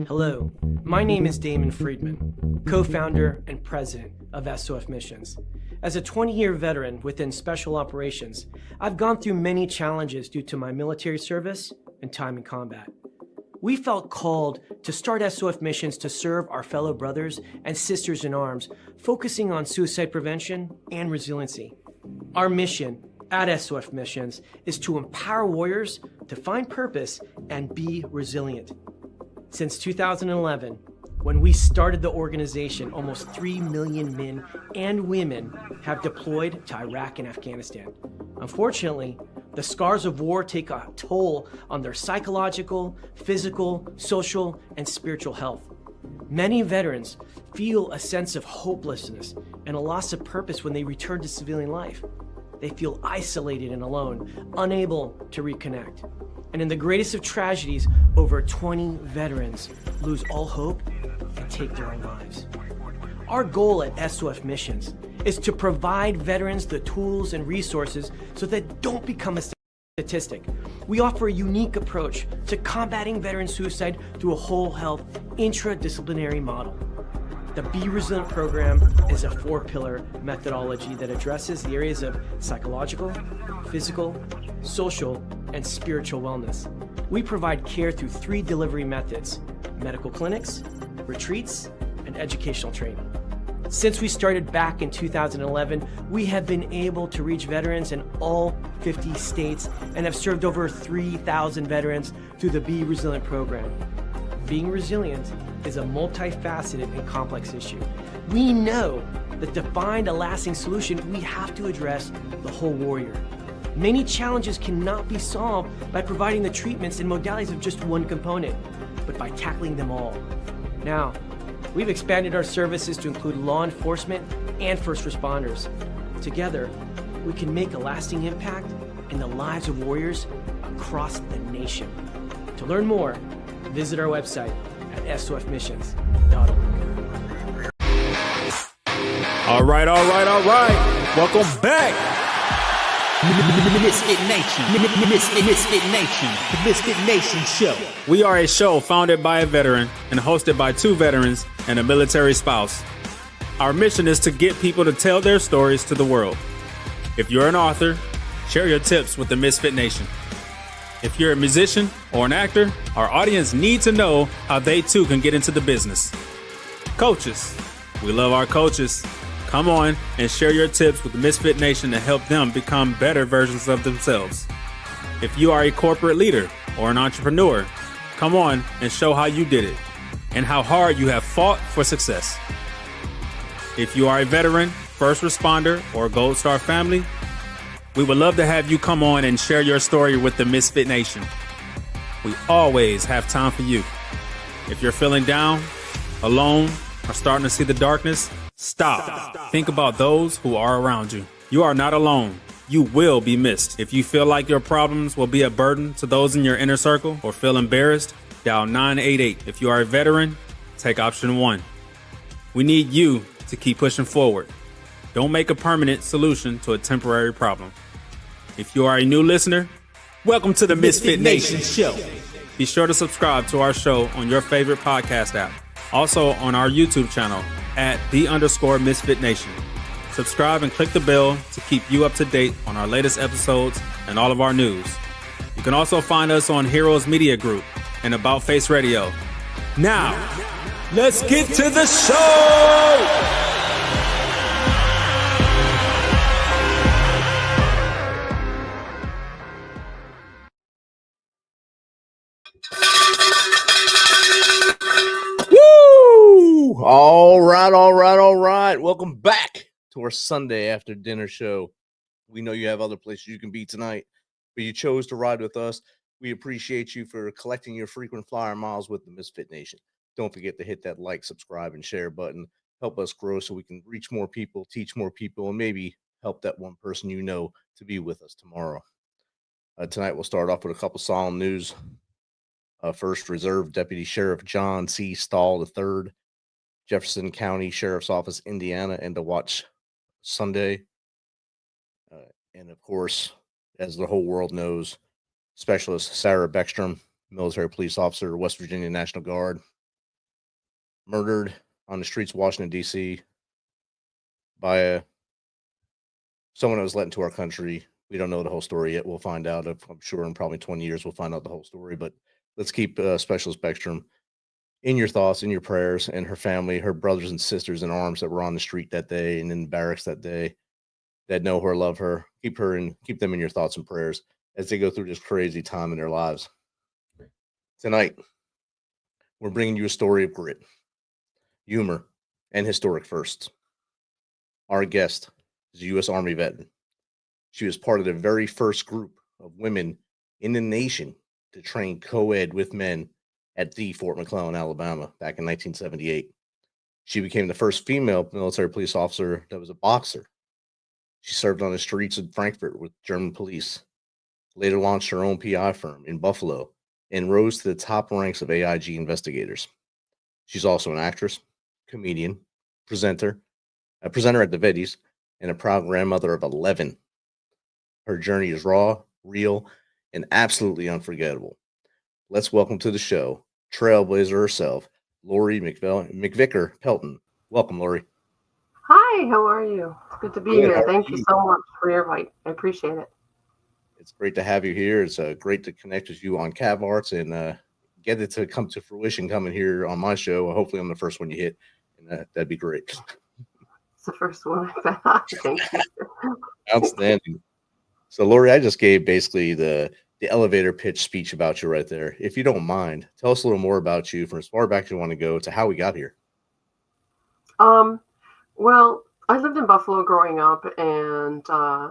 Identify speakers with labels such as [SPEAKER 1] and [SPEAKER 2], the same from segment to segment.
[SPEAKER 1] Hello, my name is Damon Friedman, co-founder and president of SOF Missions. As a 20-year veteran within Special Operations, I've gone through many challenges due to my military service and time in combat. We felt called to start SOF Missions to serve our fellow brothers and sisters in arms, focusing on suicide prevention and resiliency. Our mission at SOF Missions is to empower warriors to find purpose and be resilient. Since 2011, when we started the organization, almost 3 million men and women have deployed to Iraq and Afghanistan. Unfortunately, the scars of war take a toll on their psychological, physical, social, and spiritual health. Many veterans feel a sense of hopelessness and a loss of purpose when they return to civilian life. They feel isolated and alone, unable to reconnect. And in the greatest of tragedies, over 20 veterans lose all hope and take their own lives. Our goal at SOF Missions is to provide veterans the tools and resources so that they don't become a statistic. We offer a unique approach to combating veteran suicide through a whole health intradisciplinary model. The Be Resilient program is a 4-pillar methodology that addresses the areas of psychological, physical, social, and spiritual wellness. We provide care through 3 delivery methods: medical clinics, retreats, and educational training. Since we started back in 2011, we have been able to reach veterans in all 50 states and have served over 3,000 veterans through the Be Resilient program. Being resilient is a multifaceted and complex issue. We know that to find a lasting solution, we have to address the whole warrior. Many challenges cannot be solved by providing the treatments and modalities of just one component, but by tackling them all. Now, we've expanded our services to include law enforcement and first responders. Together, we can make a lasting impact in the lives of warriors across the nation. To learn more, visit our website at sofmissions.org.
[SPEAKER 2] All right. Welcome back.
[SPEAKER 3] MisFitNation, the MisFitNation show.
[SPEAKER 2] We are a show founded by a veteran and hosted by 2 veterans and a military spouse. Our mission is to get people to tell their stories to the world. If you're an author, share your tips with the MisFitNation. If you're a musician or an actor, our audience needs to know how they too can get into the business. Coaches, we love our coaches. Come on and share your tips with the MisFitNation to help them become better versions of themselves. If you are a corporate leader or an entrepreneur, come on and show how you did it and how hard you have fought for success. If you are a veteran, first responder, or Gold Star family, we would love to have you come on and share your story with the MisFitNation. We always have time for you. If you're feeling down, alone, or starting to see the darkness, Stop. Think about those who are around you. You are not alone. You will be missed. If you feel like your problems will be a burden to those in your inner circle or feel embarrassed, dial 988. If you are a veteran, take option 1. We need you to keep pushing forward. Don't make a permanent solution to a temporary problem. If you are a new listener, welcome to the MisFitNation show. Be sure to subscribe to our show on your favorite podcast app. Also on our YouTube channel at @the_MisFitNation. Subscribe and click the bell to keep you up to date on our latest episodes and all of our news. You can also find us on Heroes Media Group and About Face Radio. Now, let's get to the show!
[SPEAKER 4] All right. Welcome back to our Sunday after dinner show. We know you have other places you can be tonight, but you chose to ride with us. We appreciate you for collecting your frequent flyer miles with the MisFitNation. Don't forget to hit that like, subscribe, and share button. Help us grow so we can reach more people, teach more people, and maybe help that one person you know to be with us tomorrow. Tonight we'll start off with a couple solemn news. First, Reserve Deputy Sheriff John C. Stahl III, Jefferson County Sheriff's Office, Indiana, and to watch Sunday. And of course, as the whole world knows, Specialist Sarah Beckstrom, military police officer, West Virginia National Guard, murdered on the streets of Washington, D.C. by someone that was let into our country. We don't know the whole story yet. We'll find out. I'm sure in probably 20 years, we'll find out the whole story. But let's keep Specialist Beckstrom in your thoughts, in your prayers, and her family, her brothers and sisters in arms that were on the street that day and in barracks that day that know her, love her. Keep them in your thoughts and prayers as they go through this crazy time in their lives. Tonight, we're bringing you a story of grit, humor, and historic firsts. Our guest is a U.S. Army veteran. She was part of the very first group of women in the nation to train co-ed with men at the Fort McClellan, Alabama, back in 1978. She became the first female military police officer that was a boxer. She served on the streets of Frankfurt with German police, later launched her own PI firm in Buffalo, and rose to the top ranks of AIG investigators. She's also an actress, comedian, presenter, a presenter at the VETTYS, and a proud grandmother of 11. Her journey is raw, real, and absolutely unforgettable. Let's welcome to the show, Trailblazer herself, Lori McVicar-Peltan. Welcome, Lori.
[SPEAKER 5] Hi, how are you? It's good to be
[SPEAKER 4] Good,
[SPEAKER 5] here. Thank you so much for your invite. I appreciate it.
[SPEAKER 4] It's great to have you here. It's great to connect with you on Cav Arts and get it to come to fruition coming here on my show. Hopefully I'm the first one you hit, and that'd be great.
[SPEAKER 5] It's the first one I've been on. Thank you.
[SPEAKER 4] Outstanding. So, Lori, I just gave basically the elevator pitch speech about you right there. If you don't mind, tell us a little more about you from as far back as you want to go to how we got here.
[SPEAKER 5] Well, I lived in Buffalo growing up, and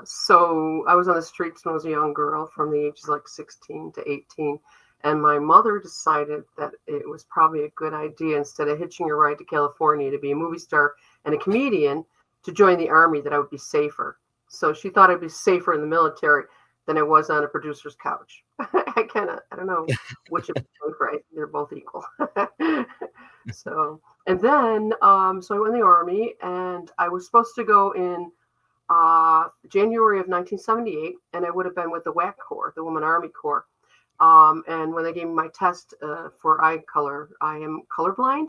[SPEAKER 5] so I was on the streets when I was a young girl from the ages like 16 to 18, and my mother decided that it was probably a good idea, instead of hitching a ride to California to be a movie star and a comedian, to join the Army, that I would be safer. So she thought I'd be safer in the military than I was on a producer's couch. I don't know which is safer. They're both equal. And then so I went in the Army, and I was supposed to go in January of 1978, and I would have been with the WAC Corps, the Women Army Corps. And when they gave me my test for eye color, I am colorblind.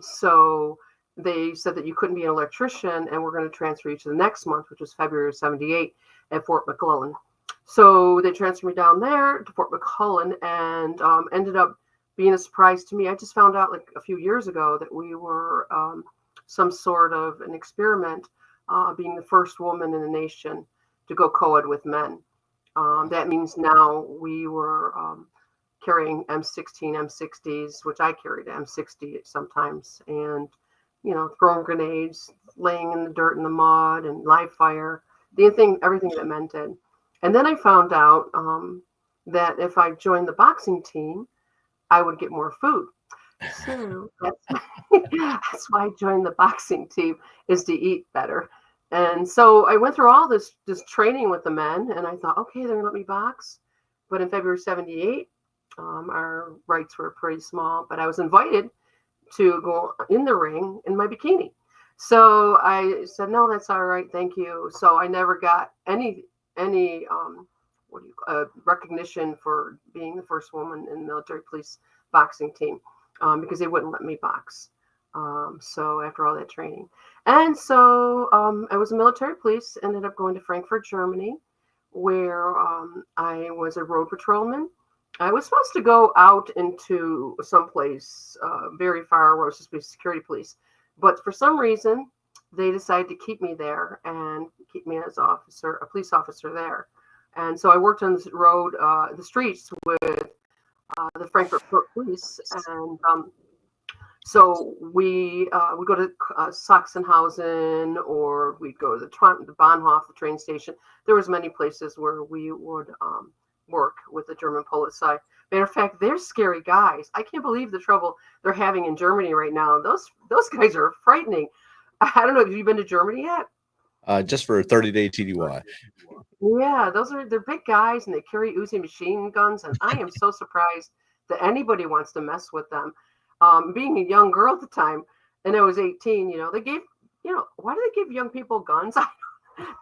[SPEAKER 5] So they said that you couldn't be an electrician, and we're going to transfer you to the next month, which was February of 78 at Fort McClellan. So they transferred me down there to Fort McClellan, and ended up being a surprise to me. I just found out like a few years ago that we were some sort of an experiment, being the first woman in the nation to go co-ed with men. That means now we were carrying M16, M60s, which I carried M60 sometimes, and throwing grenades, laying in the dirt and the mud, and live fire, everything that men did. And then I found out that if I joined the boxing team, I would get more food. So that's why I joined the boxing team, is to eat better. And so I went through all this training with the men, and I thought, okay, they're gonna let me box. But in February 78, our rights were pretty small, but I was invited to go in the ring in my bikini. So I said, no, that's all right, thank you. So I never got any recognition for being the first woman in the military police boxing team, because they wouldn't let me box. So after all that training, and so I was a military police, ended up going to Frankfurt, Germany, where I was a road patrolman. I was supposed to go out into someplace very far where I was supposed to be security police, but for some reason they decided to keep me there and keep me as a police officer there. And so I worked on the road, the streets with the Frankfurt police, and so we would go to Sachsenhausen, or we'd go to the Bahnhof, the train station. There was many places where we would work with the German Polizei. Matter of fact, they're scary guys. I can't believe the trouble they're having in Germany right now. Those guys are frightening. I don't know. Have you been to Germany yet?
[SPEAKER 4] Just for a 30-day TDY.
[SPEAKER 5] Yeah, they're big guys, and they carry Uzi machine guns, and I am so surprised that anybody wants to mess with them. Being a young girl at the time, and I was 18, they gave why do they give young people guns?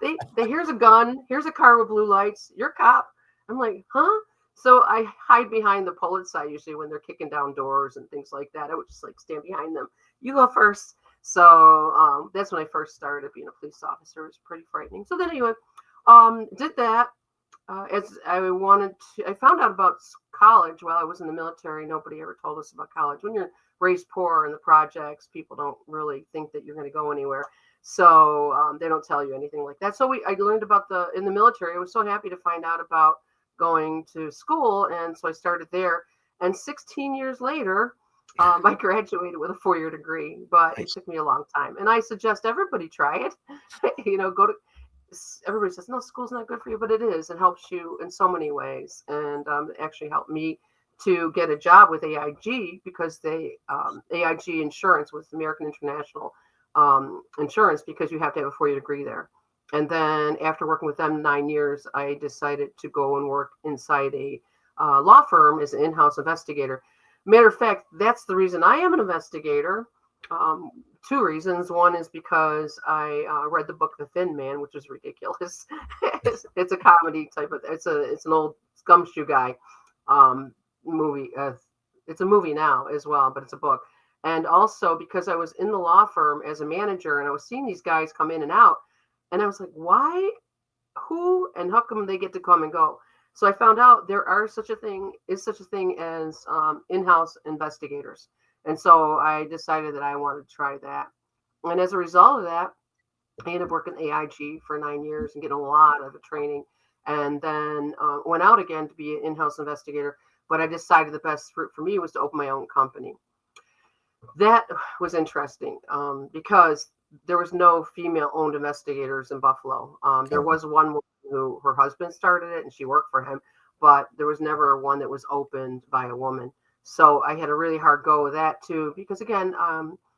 [SPEAKER 5] they here's a gun, here's a car with blue lights, you're a cop. I'm like, huh? So I hide behind the pullet side usually when they're kicking down doors and things like that. I would just like stand behind them. You go first. So that's when I first started being a police officer. It was pretty frightening. So then anyway, did that. As I found out about college while I was in the military. Nobody ever told us about college. When you're raised poor in the projects, people don't really think that you're going to go anywhere. So they don't tell you anything like that. So I learned about in the military. I was so happy to find out about going to school. And so I started there. And 16 years later, I graduated with a 4-year degree, but it took me a long time. And I suggest everybody try it. Everybody says, no, school's not good for you, but it is. It helps you in so many ways. And it actually helped me to get a job with AIG because AIG Insurance was American International Insurance, because you have to have a 4-year degree there. And then after working with them 9 years, I decided to go and work inside a law firm as an in-house investigator. Matter of fact, that's the reason I am an investigator. 2 reasons. One is because I read the book The Thin Man, which is ridiculous. it's a comedy type of. It's an old gumshoe guy movie. It's a movie now as well, but it's a book. And also because I was in the law firm as a manager, and I was seeing these guys come in and out, and I was like, why, who, and how come they get to come and go? So I found out there is such a thing as in-house investigators. And so I decided that I wanted to try that. And as a result of that, I ended up working at AIG for 9 years and getting a lot of training. And then went out again to be an in-house investigator. But I decided the best route for me was to open my own company. That was interesting because there was no female-owned investigators in Buffalo. There was one woman who her husband started it and she worked for him, but there was never one that was opened by a woman. So I had a really hard go with that too, because again,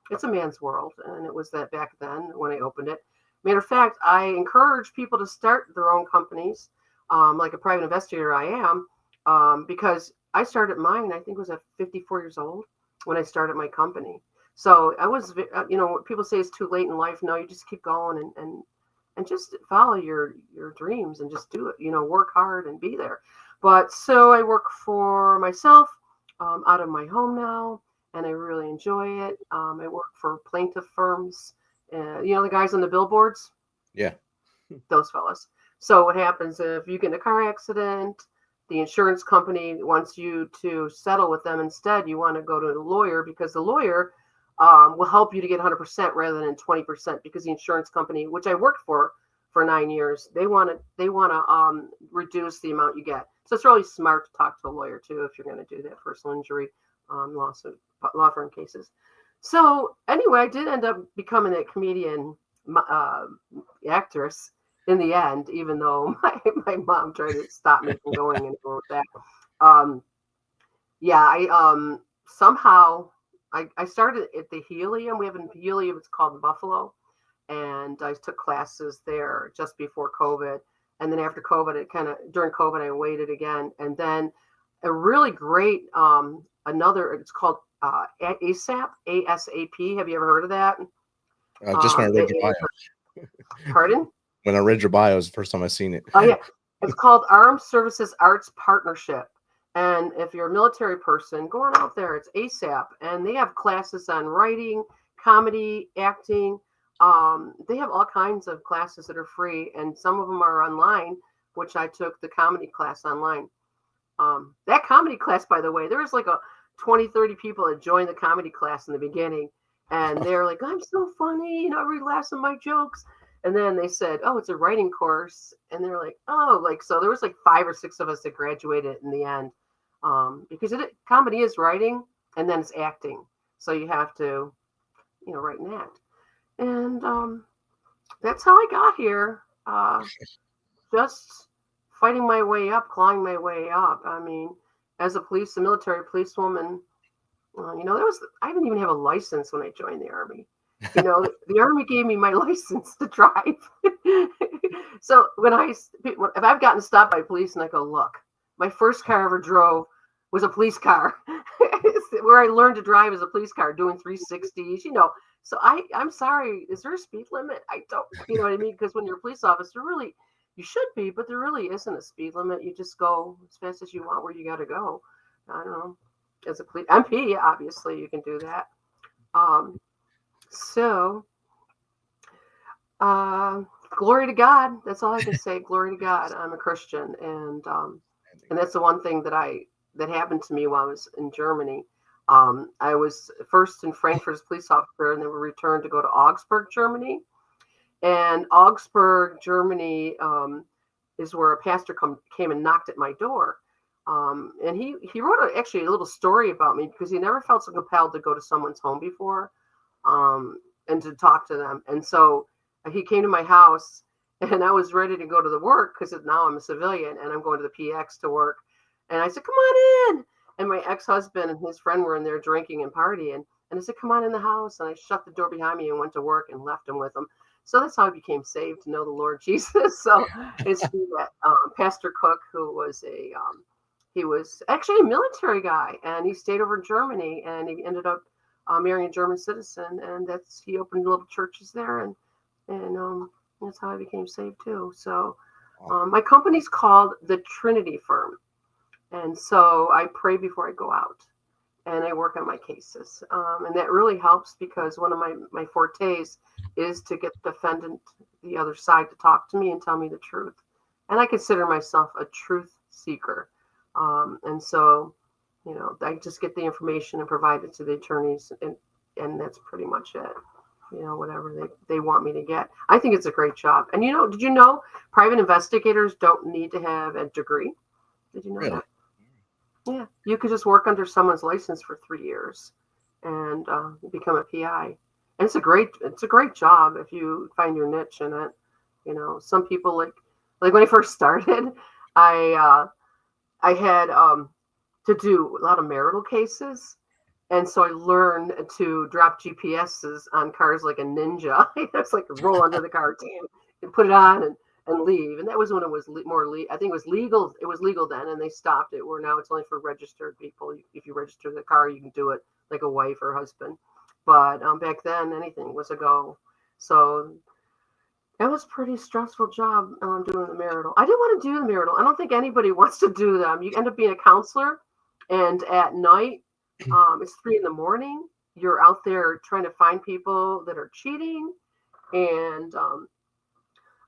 [SPEAKER 5] it's a man's world, and it was that back then when I opened it. Matter of fact, I encourage people to start their own companies, like a private investigator I am, because I started mine, I think was at 54 years old when I started my company. So I was, people say it's too late in life. No, you just keep going and just follow your dreams and just do it, work hard and be there. But so I work for myself out of my home now, and I really enjoy it. I work for plaintiff firms, the guys on the billboards. Yeah. Those fellas. So what happens if you get in a car accident, the insurance company wants you to settle with them. Instead, you want to go to a lawyer, because the lawyer will help you to get 100% rather than 20%, because the insurance company, which I worked for 9 years, they want to reduce the amount you get. So it's really smart to talk to a lawyer too if you're going to do that personal injury lawsuit, law firm cases. So anyway, I did end up becoming a comedian actress in the end, even though my mom tried to stop me from going anywhere with that. Somehow I started at the Helium. We have a Helium, it's called Buffalo. And I took classes there just before COVID. And then after COVID, during COVID, I waited again. And then a really great, it's called ASAP, ASAP. Have you ever heard of that?
[SPEAKER 4] Just when I read your bio.
[SPEAKER 5] Pardon?
[SPEAKER 4] When I read your bio, it was the first time I seen it.
[SPEAKER 5] Oh, yeah. It's called Armed Services Arts Partnership. And if you're a military person, go on out there. It's ASAP. And they have classes on writing, comedy, acting. They have all kinds of classes that are free, and some of them are online, which I took the comedy class online. That comedy class, by the way, there was like 20-30 people that joined the comedy class in the beginning, and they're like, I'm so funny, everybody laughs at my jokes. And then they said, oh, it's a writing course. And they're like, oh, so there was like 5 or 6 of us that graduated in the end, because comedy is writing and then it's acting. So you have to, write and act. And that's how I got here. Just fighting my way up, clawing my way up. I mean, as a military policewoman, I didn't even have a license when I joined the Army. The Army gave me my license to drive. So if I've gotten stopped by police and I go, look, my first car I ever drove was a police car, where I learned to drive as a police car, doing 360s, So I'm sorry, is there a speed limit? I don't, you know what I mean? Because when you're a police officer, really, you should be, but there really isn't a speed limit. You just go as fast as you want where you got to go. I don't know. As a police MP, obviously you can do that. So, glory to God. That's all I can say. Glory to God. I'm a Christian, and that's the one thing that happened to me while I was in Germany. I was first in Frankfurt as a police officer, and then we returned to go to Augsburg, Germany. And Augsburg, Germany, is where a pastor came and knocked at my door. And he wrote actually a little story about me because he never felt so compelled to go to someone's home before, and to talk to them. And so he came to my house, and I was ready to go to the work because now I'm a civilian and I'm going to the PX to work. And I said, "Come on in." And my ex-husband and his friend were in there drinking and partying. And I said, "Come on in the house." And I shut the door behind me and went to work and left him with them. So that's how I became saved, to know the Lord Jesus. So it's that Pastor Cook, who was he was actually a military guy, and he stayed over in Germany, and he ended up marrying a German citizen, and he opened little churches there, and that's how I became saved too. So my company's called the Trinity Firm, and so I pray before I go out, and I work on my cases, and that really helps because one of my fortes is to get the defendant, the other side, to talk to me and tell me the truth, and I consider myself a truth seeker, and so I just get the information and provide it to the attorneys, and that's pretty much it. Whatever they want me to get. I think it's a great job. And did you know private investigators don't need to have a degree? Did you know that? Yeah, you could just work under someone's license for 3 years and become a PI. And it's a great job if you find your niche in it. Some people like when I first started, I had to do a lot of marital cases. And so I learned to drop GPSs on cars like a ninja. It's like roll under the car, and put it on and leave. And that was when it was more I think it was legal. It was legal then, and they stopped it. Where now it's only for registered people. If you register the car, you can do it like a wife or husband. But back then, anything was a go. So that was a pretty stressful job doing the marital. I didn't want to do the marital. I don't think anybody wants to do them. You end up being a counselor, and at night, it's 3 a.m. You're out there trying to find people that are cheating, and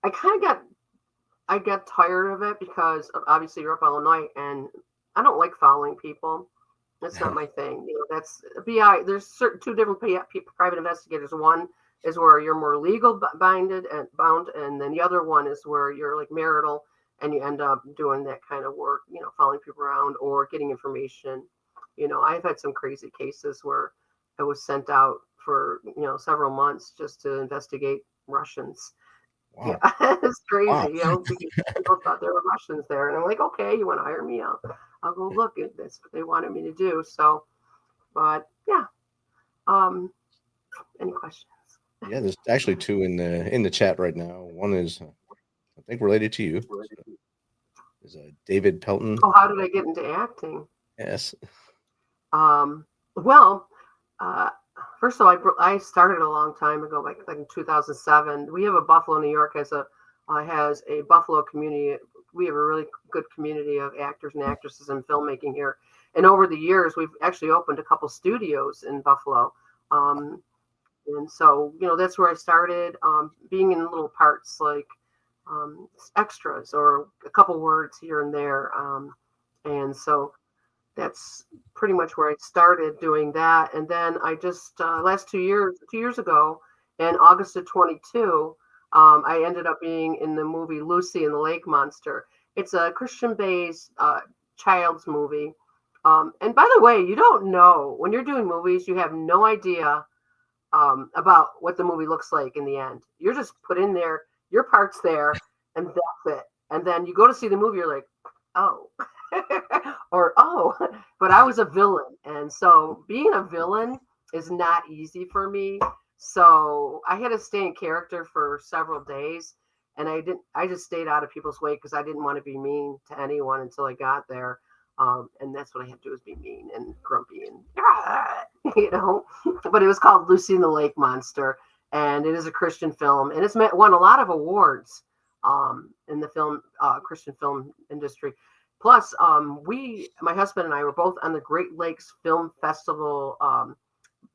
[SPEAKER 5] I got tired of it because obviously you're up all night, and I don't like following people. That's not my thing. That's BI. There's two different private investigators. One is where you're more legal bound, and then the other one is where you're like marital, and you end up doing that kind of work. Following people around or getting information. I've had some crazy cases where I was sent out for, several months just to investigate Russians. Wow. Yeah, it's crazy, wow. Because people thought there were Russians there. And I'm like, okay, you want to hire me? I'll go look. And that's what they wanted me to do. So, but yeah. Any questions?
[SPEAKER 4] Yeah, there's actually 2 in the chat right now. One is, I think, related to you. Is David Pelton.
[SPEAKER 5] Oh, how did I get into acting?
[SPEAKER 4] Yes.
[SPEAKER 5] Well, first of all, I started a long time ago, like in 2007. We have Buffalo, New York has a Buffalo community. We have a really good community of actors and actresses in filmmaking here. And over the years, we've actually opened a couple studios in Buffalo. And so, that's where I started being in little parts like extras or a couple words here and there. And so that's pretty much where I started doing that. And then I just last 2 years ago, in August of 22, I ended up being in the movie Lucy and the Lake Monster. It's a Christian-based child's movie. And by the way, you don't know when you're doing movies, you have no idea about what the movie looks like in the end. You're just put in there, your part's there, and that's it. And then you go to see the movie, you're like, oh. Or but I was a villain, and so being a villain is not easy for me. So I had to stay in character for several days, and I just stayed out of people's way because I didn't want to be mean to anyone until I got there. And that's what I have to do is be mean and grumpy and, But it was called Lucy and the Lake Monster. And it is a Christian film. And it's won a lot of awards in the Christian film industry. Plus, my husband and I were both on the Great Lakes Film Festival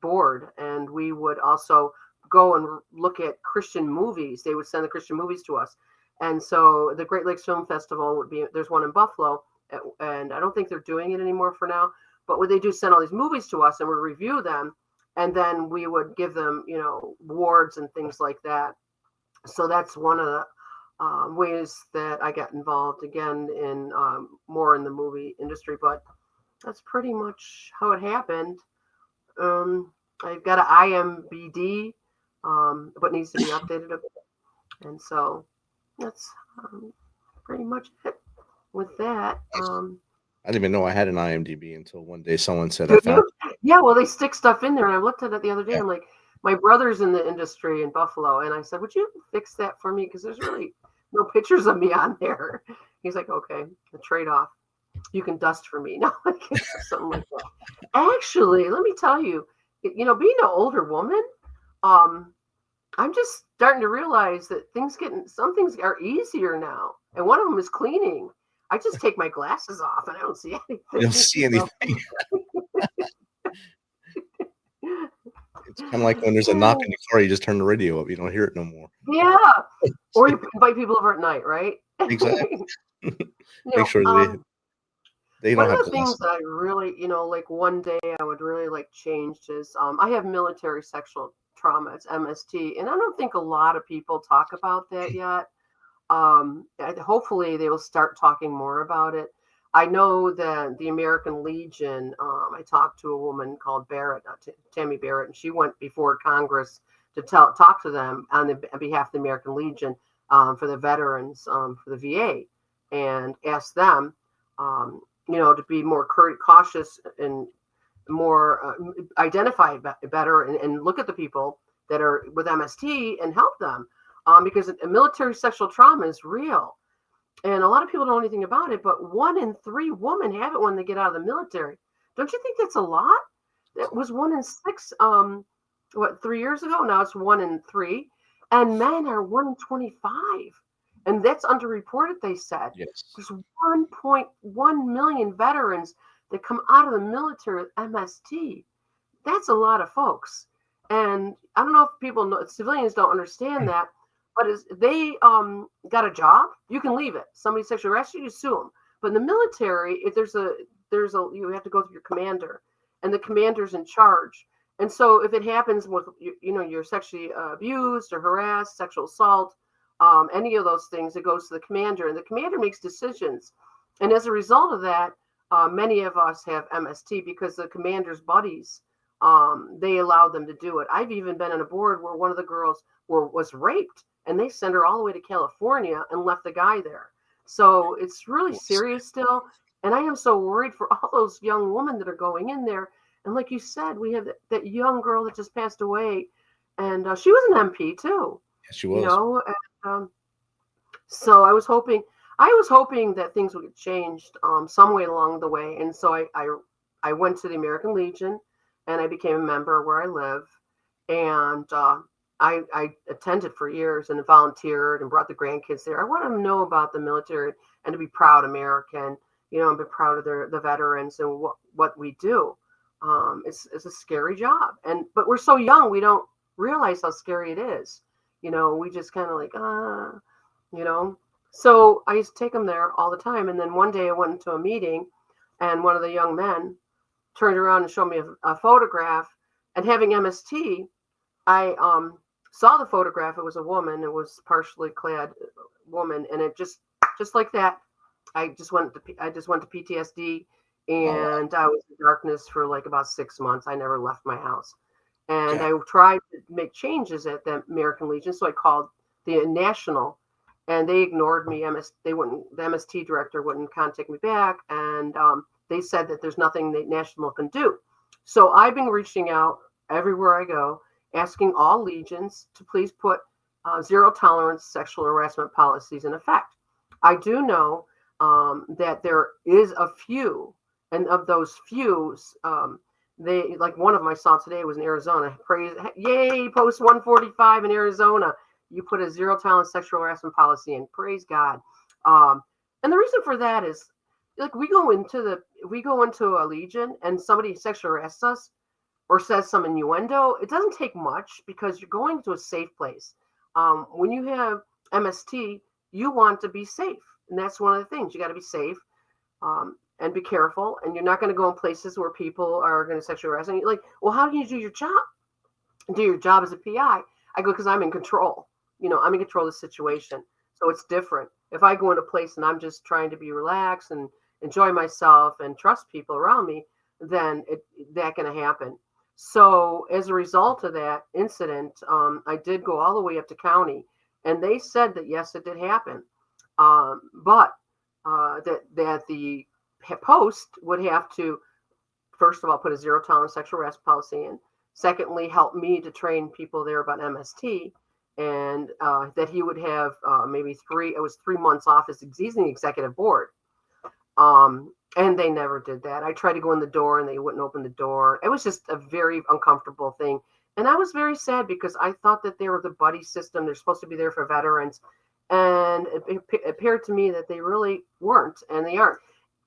[SPEAKER 5] board. And we would also go and look at Christian movies. They would send the Christian movies to us. And so the Great Lakes Film Festival there's one in Buffalo. And I don't think they're doing it anymore for now. But what they do send all these movies to us and we review them. And then we would give them, awards and things like that. So that's one of the ways that I got involved again in more in the movie industry. But that's pretty much how it happened. I've got an IMBD, but needs to be updated a bit. And so that's pretty much it with that.
[SPEAKER 4] I didn't even know I had an IMDb until one day someone said I found it.
[SPEAKER 5] Yeah, well, they stick stuff in there. And I looked at it the other day. I'm like, my brother's in the industry in Buffalo. And I said, would you fix that for me? Because there's really no pictures of me on there. He's like, okay, the trade-off. You can dust for me. No, something like that. Actually, let me tell you, being an older woman, I'm just starting to realize that some things are easier now. And one of them is cleaning. I just take my glasses off and I don't see anything.
[SPEAKER 4] You don't see anything. It's kind of like when there's a knock on your car, you just turn the radio up. You don't hear it no more.
[SPEAKER 5] Yeah. Or you invite people over at night, right?
[SPEAKER 4] Exactly. Make sure they don't have
[SPEAKER 5] one of the things that I really, like one day I would really like change is I have military sexual trauma. It's MST. And I don't think a lot of people talk about that yet. Hopefully they will start talking more about it. I know that the American Legion, I talked to a woman called Barrett, Tammy Barrett, and she went before Congress to talk to them on behalf of the American Legion for the veterans, for the VA, and ask them, to be more cautious and more identify better and look at the people that are with MST and help them. Because military sexual trauma is real. And a lot of people don't know anything about it, but 1 in 3 women have it when they get out of the military. Don't you think that's a lot? That was 1 in 6, 3 years ago? Now it's 1 in 3. And men are 1 in 25. And that's underreported, they said.
[SPEAKER 4] Yes.
[SPEAKER 5] There's 1.1 million veterans that come out of the military with MST. That's a lot of folks. And I don't know if people know, civilians don't understand that. But they got a job, you can leave it. Somebody sexually arrests you, you sue them. But in the military, if you have to go through your commander, and the commander's in charge. And so if it happens with you're sexually abused or harassed, sexual assault, any of those things, it goes to the commander, and the commander makes decisions. And as a result of that, many of us have MST because the commander's buddies, they allowed them to do it. I've even been on a board where one of the girls was raped. And they sent her all the way to California and left the guy there. So it's really serious still. And I am so worried for all those young women that are going in there. And like you said, we have that young girl that just passed away. And she was an MP too.
[SPEAKER 4] Yes, she was.
[SPEAKER 5] And, so I was hoping that things would get changed some way along the way. And so I went to the American Legion and I became a member where I live. And I attended for years and volunteered and brought the grandkids there. I want them to know about the military and to be proud American, and be proud of the veterans and what we do. It's a scary job. But we're so young, we don't realize how scary it is. We just kind of like, So I used to take them there all the time. And then one day I went into a meeting and one of the young men turned around and showed me a photograph. And having MST, I saw the photograph. It was a woman. It was partially clad woman, and it just like that. I just went to PTSD, and I was in darkness for like about 6 months. I never left my house, and I tried to make changes at the American Legion. So I called the national, and they ignored me. The MST director wouldn't contact me back, and they said that there's nothing the national can do. So I've been reaching out everywhere I go, asking all legions to please put zero tolerance sexual harassment policies in effect. I do know that there is a few, and of those few, they, like one of them I saw today was in Arizona. Praise, yay, post 145 in Arizona. You put a zero tolerance sexual harassment policy in. Praise God. And the reason for that is, like, we go into a Legion and somebody sexually harasses us or says some innuendo. It doesn't take much because you're going to a safe place. When you have MST, you want to be safe, and that's one of the things. You got to be safe. And be careful, and you're not going to go in places where people are going to sexually harass you. Like, well, how do you do your job? Do your job as a PI? I go, because I'm in control. I'm in control of the situation. So it's different. If I go in a place and I'm just trying to be relaxed and enjoy myself and trust people around me, then that can happen. So as a result of that incident, I did go all the way up to county, and they said that yes, it did happen, but that the post would have to, first of all, put a zero tolerance sexual harassment policy in. Secondly, help me to train people there about MST, and that he would have maybe 3 months off as he's in the executive board. And they never did that. I tried to go in the door and they wouldn't open the door. It was just a very uncomfortable thing. And I was very sad because I thought that they were the buddy system. They're supposed to be there for veterans. And it appeared to me that they really weren't, and they aren't.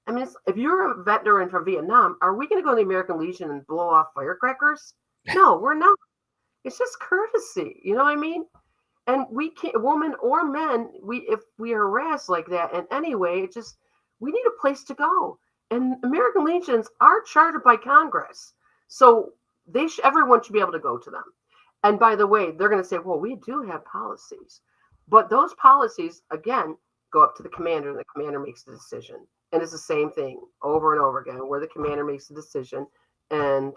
[SPEAKER 5] I mean, if you're a veteran from Vietnam, are we going to go to the American Legion and blow off firecrackers? No, we're not. It's just courtesy. You know what I mean? And we can't, women or men, if we are harassed like that in any way, we need a place to go. And American Legions are chartered by Congress. So everyone should be able to go to them. And by the way, they're going to say, well, we do have policies. But those policies, again, go up to the commander, and the commander makes the decision. And it's the same thing over and over again, where the commander makes the decision. And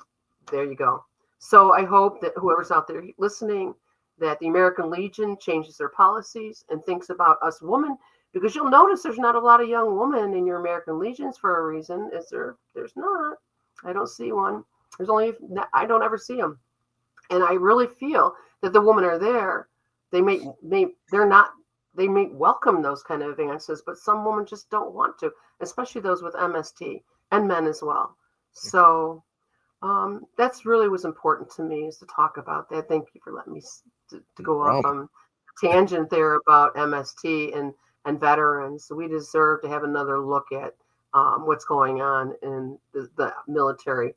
[SPEAKER 5] there you go. So I hope that whoever's out there listening, that the American Legion changes their policies and thinks about us women, because you'll notice there's not a lot of young women in your American Legions for a reason. Is there? There's not. I don't see one. I don't ever see them. And I really feel that the women are there. They may welcome those kind of advances, but some women just don't want to, especially those with MST, and men as well. So that's really was important to me, is to talk about that. Thank you for letting me to go off on tangent there about MST and veterans. We deserve to have another look at what's going on in the military.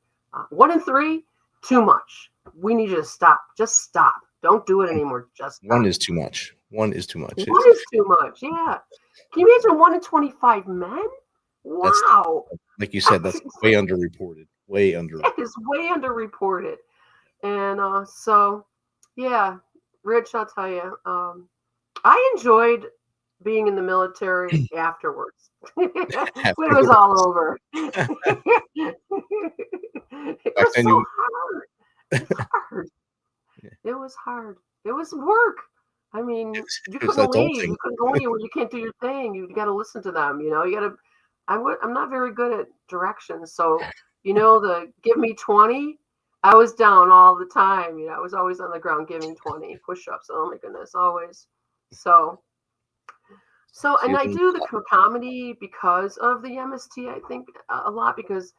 [SPEAKER 5] 1 in 3, too much. We need you to stop. Just stop. Don't do it anymore. Just stop.
[SPEAKER 4] 1 is too much. 1 is too much.
[SPEAKER 5] 1 is too much. Yeah. Can you imagine 1 in 25 men? Wow.
[SPEAKER 4] Like you said, that's way underreported. Way underreported.
[SPEAKER 5] That is way underreported. And so, yeah, Rich, I'll tell you, I enjoyed being in the military afterwards. When it was all over. It was so hard. It was hard. It was hard. It was work. I mean, you couldn't leave. You couldn't go anywhere. You can't do your thing. You got to listen to them. You got to. I'm not very good at directions, so the give me 20. I was down all the time. I was always on the ground giving 20 push-ups. Oh my goodness, always. So, and I do the comedy because of the MST. I think a lot because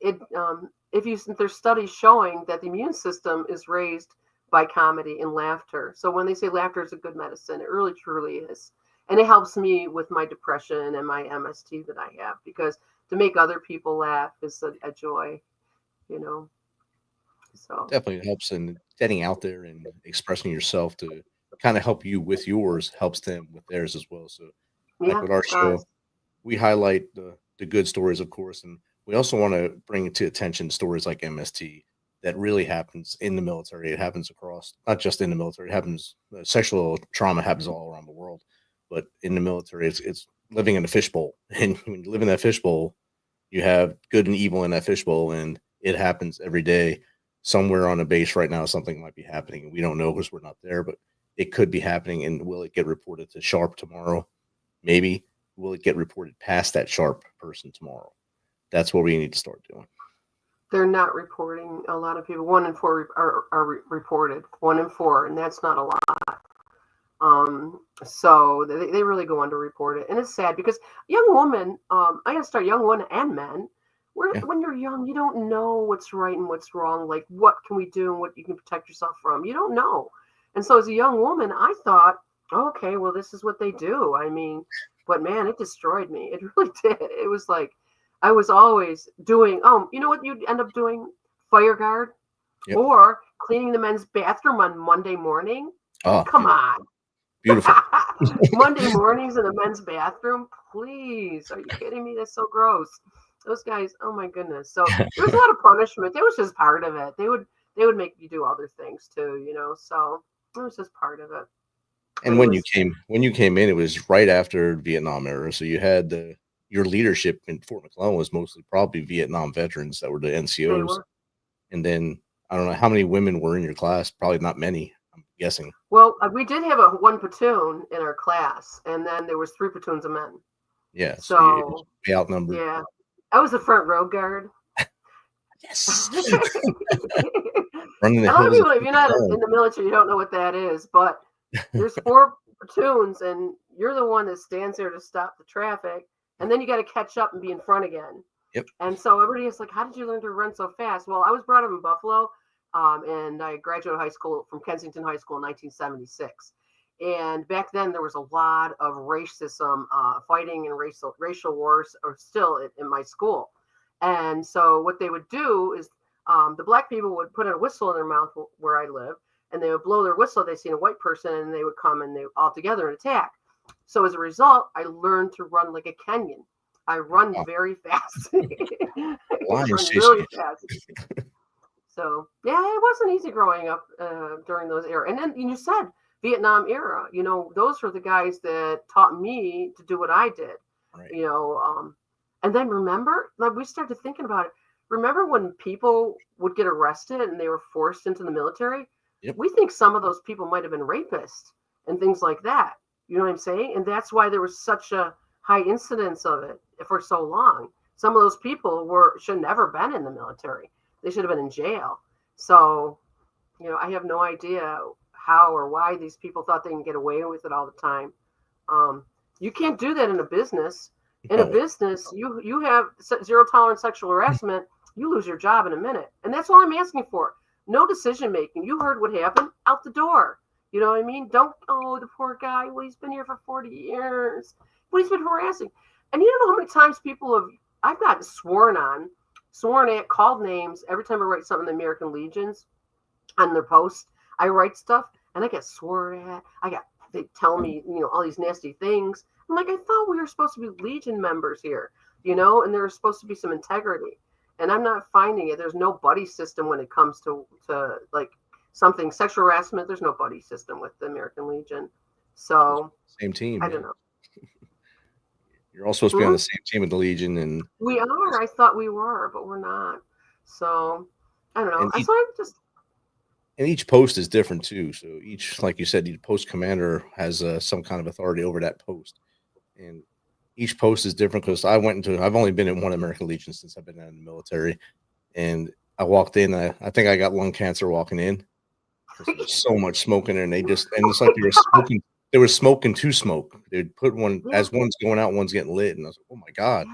[SPEAKER 5] there's studies showing that the immune system is raised by comedy and laughter. So when they say laughter is a good medicine, it really truly is. And it helps me with my depression and my MST that I have, because to make other people laugh is a joy, So
[SPEAKER 4] definitely helps in getting out there and expressing yourself to kind of help you with yours, helps them with theirs as well. So like with our show, we highlight the good stories, of course, and we also want to bring to attention stories like MST that really happens in the military. It happens across, not just in the military. It happens, sexual trauma happens all around the world, but in the military, it's living in a fishbowl. And when you live in that fishbowl, you have good and evil in that fishbowl, and it happens every day. Somewhere on a base right now, something might be happening, and we don't know because we're not there, but it could be happening. And will it get reported to Sharp tomorrow? Maybe. Will it get reported past that Sharp person tomorrow? That's what we need to start doing.
[SPEAKER 5] They're not reporting. A lot of people, 1 in 4 are reported. 1 in 4, and that's not a lot. So they really go underreported, and it's sad because young women, I gotta start young women and men. When you're young, you don't know what's right and what's wrong. Like, what can we do and what you can protect yourself from? You don't know. And so as a young woman, I thought, okay, well, this is what they do. I mean, but man, it destroyed me. It really did. It was like I was always doing, you know what you'd end up doing? Fire guard or cleaning the men's bathroom on Monday morning.
[SPEAKER 4] Oh,
[SPEAKER 5] come on.
[SPEAKER 4] Beautiful.
[SPEAKER 5] Monday mornings in the men's bathroom, please. Are you kidding me? That's so gross. Those guys, oh my goodness. So there was a lot of punishment. It was just part of it. They would make you do other things too, you know. So it was just part of it.
[SPEAKER 4] And when you came in, it was right after Vietnam era. So you had your leadership in Fort McClellan was mostly probably Vietnam veterans that were the NCOs. And then I don't know how many women were in your class. Probably not many, I'm guessing.
[SPEAKER 5] Well, we did have one platoon in our class, and then there was 3 platoons of men.
[SPEAKER 4] Yeah.
[SPEAKER 5] So
[SPEAKER 4] you outnumbered.
[SPEAKER 5] Yeah. I was the front row guard.
[SPEAKER 4] Yes.
[SPEAKER 5] Running the a lot of people, if you're not in the military, you don't know what that is. But there's 4 platoons, and you're the one that stands there to stop the traffic, and then you got to catch up and be in front again.
[SPEAKER 4] Yep.
[SPEAKER 5] And so everybody is like, "How did you learn to run so fast?" Well, I was brought up in Buffalo, and I graduated high school from Kensington High School in 1976. And back then, there was a lot of racism, fighting and racial wars are still in my school. And so what they would do is the black people would put a whistle in their mouth where I live, and they would blow their whistle. They seen a white person, and they would come and they all together and attack. So as a result, I learned to run like a Kenyan. I run very fast. I run really fast. So yeah, it wasn't easy growing up during those era. And then you said Vietnam era, you know, those were the guys that taught me to do what I did, right. You know, and then remember, like we started thinking about it. Remember when people would get arrested and they were forced into the military? Yep. We think some of those people might have been rapists and things like that. You know what I'm saying? And that's why there was such a high incidence of it for so long. Some of those people should have never been in the military. They should have been in jail. So, you know, I have no idea how or why these people thought they can get away with it all the time. You can't do that in a business. In a business, you have zero tolerance sexual harassment, you lose your job in a minute. And that's all I'm asking for. No decision making. You heard what happened, out the door. You know what I mean? Don't, the poor guy, well, he's been here for 40 years. But he's been harassing. And you don't know how many times I've gotten sworn at, called names every time I write something in the American Legions on their post. I write stuff and I get sworn at. They tell me, you know, all these nasty things. I'm like, I thought we were supposed to be Legion members here, you know, and there was supposed to be some integrity. And I'm not finding it. There's no buddy system when it comes to like something sexual harassment. There's no buddy system with the American Legion. So
[SPEAKER 4] same team.
[SPEAKER 5] I don't know.
[SPEAKER 4] You're all supposed to be on the same team with the Legion, and
[SPEAKER 5] we are. I thought we were, but we're not. So I don't know.
[SPEAKER 4] And each post is different too. So each, like you said, each post commander has some kind of authority over that post, and each post is different. Because I've only been in one American Legion since I've been in the military, and I walked in. I think I got lung cancer walking in. There's so much smoke in there, and it's like they were smoking. They were smoking to smoke. They'd put one as one's going out, one's getting lit, and I was like, "Oh my god!"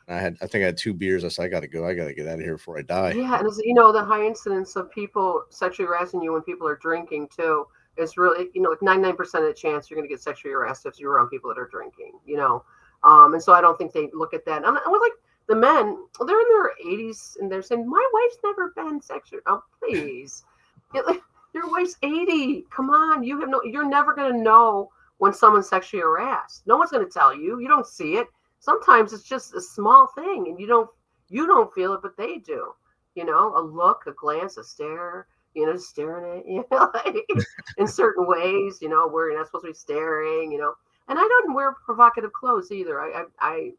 [SPEAKER 4] And I think I had 2 beers. I said, "I got to go. I got to get out of here before I die."
[SPEAKER 5] Yeah, and you know, the high incidence of people sexually harassing you when people are drinking too is really, you know, like 99% of the chance you're going to get sexually harassed if you're around people that are drinking. You know, and so I don't think they look at that. I was like, the men, they're in their 80s and they're saying, "My wife's never been sexually." Oh, please. Your wife's 80. Come on. You're never going to know when someone's sexually harassed. No one's going to tell you. You don't see it. Sometimes it's just a small thing and you don't feel it, but they do. You know, a look, a glance, a stare, you know, staring at you, like, in certain ways, you know, where you're not supposed to be staring, you know. And I don't wear provocative clothes either. I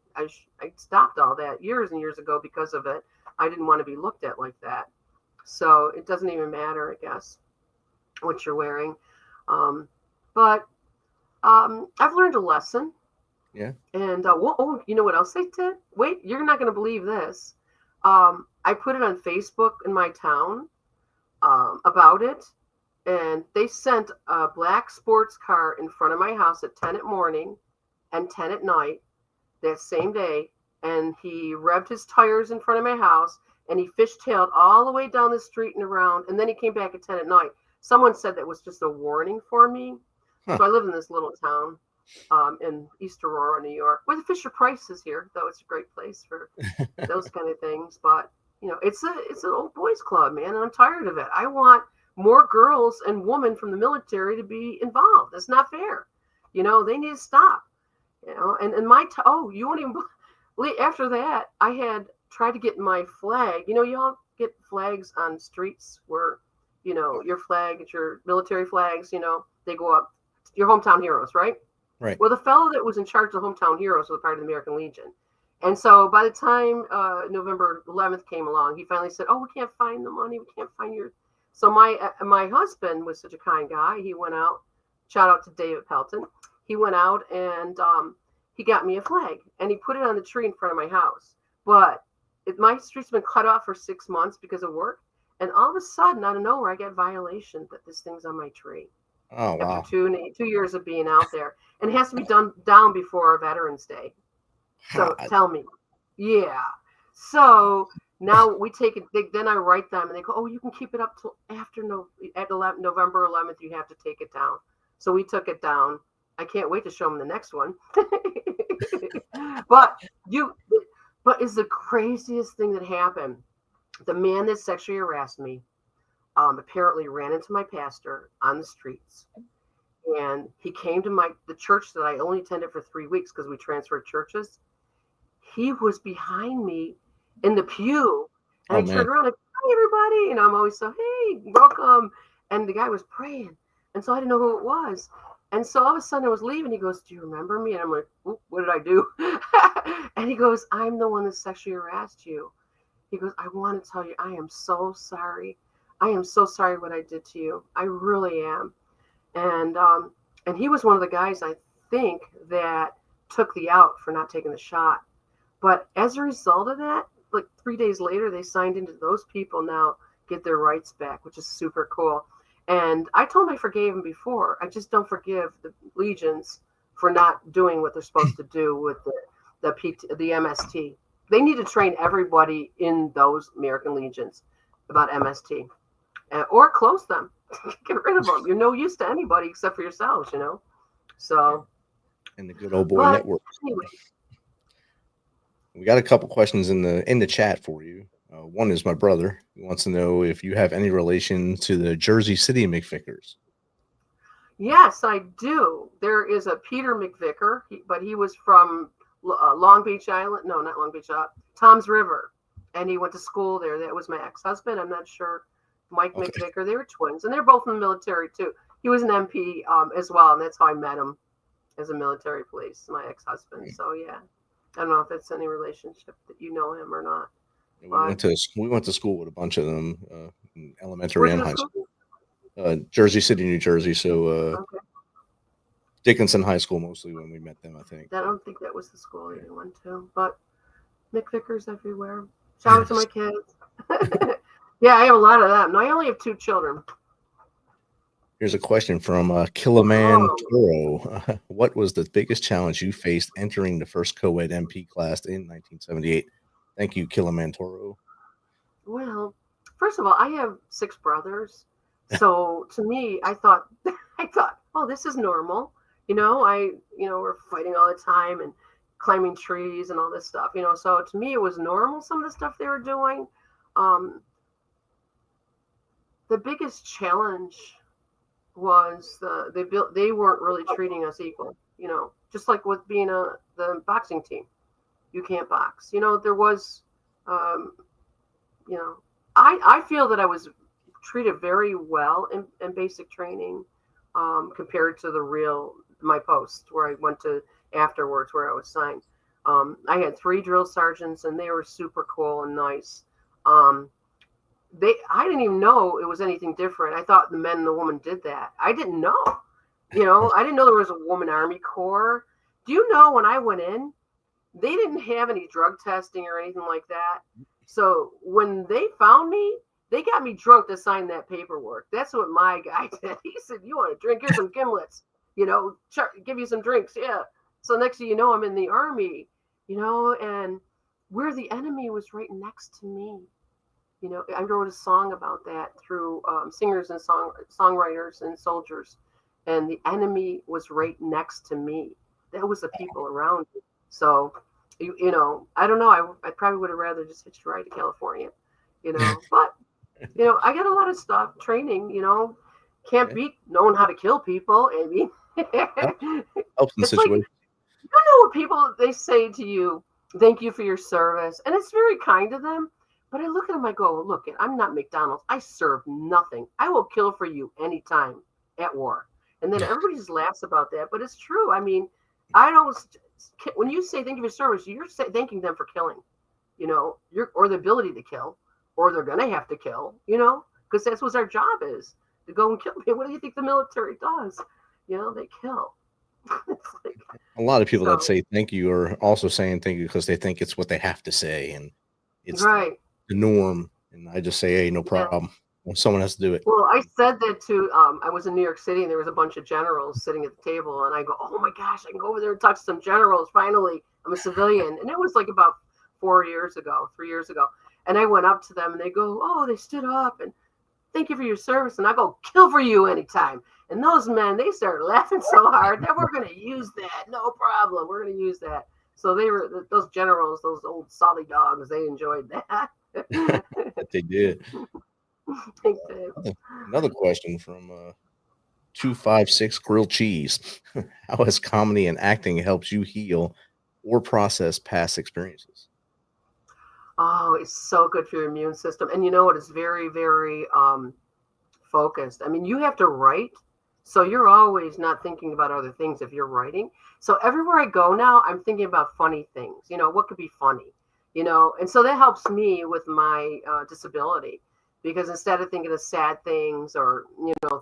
[SPEAKER 5] stopped all that years and years ago because of it. I didn't want to be looked at like that. So it doesn't even matter, I guess, what you're wearing. But I've learned a lesson.
[SPEAKER 4] Yeah.
[SPEAKER 5] And you know what else they did? Wait, you're not going to believe this. I put it on Facebook in my town about it. and they sent a black sports car in front of my house at 10 at morning and 10 at night that same day. And he revved his tires in front of my house, and he fishtailed all the way down the street and around. And then he came back at 10 at night. Someone said that was just a warning for me.
[SPEAKER 4] Huh.
[SPEAKER 5] So I live in this little town in East Aurora, New York, where the Fisher Price is here, though it's a great place for those kind of things. But, it's an old boys club, man. And I'm tired of it. I want more girls and women from the military to be involved. That's not fair. They need to stop. And you won't even. After that, I had tried to get my flag. Y'all get flags on streets where, your flag, it's your military flags, they go up. Your hometown heroes, right?
[SPEAKER 4] Right.
[SPEAKER 5] Well, the fellow that was in charge of the hometown heroes was part of the American Legion. And so by the time November 11th came along, he finally said, "Oh, we can't find the money. We can't find your." So my husband was such a kind guy. He went out. Shout out to David Pelton. He went out and he got me a flag, and he put it on the tree in front of my house. But my street's been cut off for 6 months because of work. And all of a sudden, out of nowhere, I get violation that this thing's on my tree.
[SPEAKER 4] Oh, wow.
[SPEAKER 5] After 2 years of being out there. And it has to be done down before Veterans Day. So tell me. Yeah. So now we take it. Then I write them and they go, "Oh, you can keep it up till after November 11th. You have to take it down." So we took it down. I can't wait to show them the next one. But is the craziest thing that happened. The man that sexually harassed me apparently ran into my pastor on the streets. And he came to the church that I only attended for 3 weeks because we transferred churches. He was behind me in the pew. And I turned around like, "Hi, everybody." I'm always so, "Hey, welcome." And the guy was praying. And so I didn't know who it was. And so all of a sudden I was leaving. He goes, "Do you remember me?" And I'm like, "What did I do?" And he goes, "I'm the one that sexually harassed you." He goes, "I want to tell you, I am so sorry. I am so sorry what I did to you. I really am." And he was one of the guys, I think, that took the out for not taking the shot. But as a result of that, like 3 days later, they signed into those people now get their rights back, which is super cool. And I told him I forgave him before. I just don't forgive the legions for not doing what they're supposed to do with the MST. They need to train everybody in those American legions about MST, or close them, get rid of them. You're no use to anybody except for yourselves, So.
[SPEAKER 4] And the good old boy network.
[SPEAKER 5] Anyway.
[SPEAKER 4] We got a couple questions in the chat for you. One is my brother. He wants to know if you have any relation to the Jersey City McVickers.
[SPEAKER 5] Yes, I do. There is a Peter McVicar, but he was from Long Beach Island. No, not Long Beach. Tom's River, and he went to school there. That was my ex-husband. I'm not sure. Mike McVicar. They were twins, and they're both in the military too. He was an MP as well, and that's how I met him as a military police. My ex-husband. So yeah, I don't know if it's any relationship that you know him or not.
[SPEAKER 4] We went to school with a bunch of them, in elementary and high school. Jersey City, New Jersey. So Dickinson High School mostly when we met them, I think.
[SPEAKER 5] I don't think that was the school you went to, but McVickers everywhere. Shout out to my kids. Yeah, I have a lot of them. No, I only have 2 children.
[SPEAKER 4] Here's a question from Killaman Toro. What was the biggest challenge you faced entering the first co-ed MP class in 1978? Thank you, Killaman Toro. Well,
[SPEAKER 5] first of all, I have 6 brothers. So to me, I thought, oh, this is normal. We're fighting all the time and climbing trees and all this stuff, So to me, it was normal, some of the stuff they were doing. The biggest challenge was they weren't really treating us equal, just like with being the boxing team. You can't box. There was, I feel that I was treated very well in basic training compared to my post where I went to afterwards where I was signed. I had 3 drill sergeants and they were super cool and nice. I didn't even know it was anything different. I thought the men and the woman did that. I didn't know, I didn't know there was a woman Army Corps. Do you know when I went in, they didn't have any drug testing or anything like that. So when they found me, They got me drunk to sign that paperwork. That's what my guy did. He said, "You want a drink? Here's some gimlets. Give you some drinks." Yeah. So next thing you know, I'm in the army, and where the enemy was right next to me. I wrote a song about that through singers and songwriters and soldiers, and the enemy was right next to me. That was the people around me. So, I don't know. I probably would have rather just hitched a ride to California, but, I got a lot of stuff, training, can't beat knowing how to kill people. I mean,
[SPEAKER 4] helps in the situation.
[SPEAKER 5] Like, you know what people, they say to you, thank you for your service. And it's very kind of them. But I look at them, I go, look, I'm not McDonald's. I serve nothing. I will kill for you anytime at war. And then everybody just laughs about that. But it's true. I mean, when you say thank you for service, you're thanking them for killing, or the ability to kill, or they're going to have to kill, because that's what our job is, to go and kill people. What do you think the military does? They kill.
[SPEAKER 4] A lot of people that say thank you are also saying thank you because they think it's what they have to say. And it's
[SPEAKER 5] right.
[SPEAKER 4] The norm, and I just say, hey, no problem. Well, someone has to do it.
[SPEAKER 5] Well, I said that to I was in New York City, and there was a bunch of generals sitting at the table, and I go, oh my gosh, I can go over there and touch some generals. Finally, I'm a civilian. And it was like about 3 years ago, and I went up to them, and they go, oh, they stood up and thank you for your service. And I go, kill for you anytime. And those men, they started laughing so hard that we're going to use that. No problem. We're going to use that. So those generals, those old salty dogs, they enjoyed that.
[SPEAKER 4] They did. Another question from 256 Grilled Cheese. How has comedy and acting helped you heal or process past experiences?
[SPEAKER 5] Oh, it's so good for your immune system. And you know what? It's very, very focused. I mean, you have to write. So you're always not thinking about other things if you're writing. So everywhere I go now, I'm thinking about funny things. What could be funny? And so that helps me with my disability, because instead of thinking of sad things or,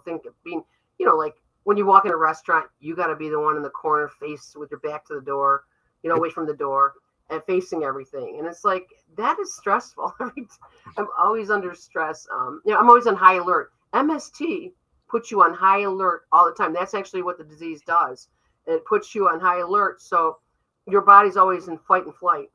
[SPEAKER 5] think of being, like when you walk in a restaurant, you got to be the one in the corner face with your back to the door, away from the door and facing everything. And it's like, that is stressful. I'm always under stress. I'm always on high alert. MST puts you on high alert all the time. That's actually what the disease does. It puts you on high alert. So your body's always in fight and flight.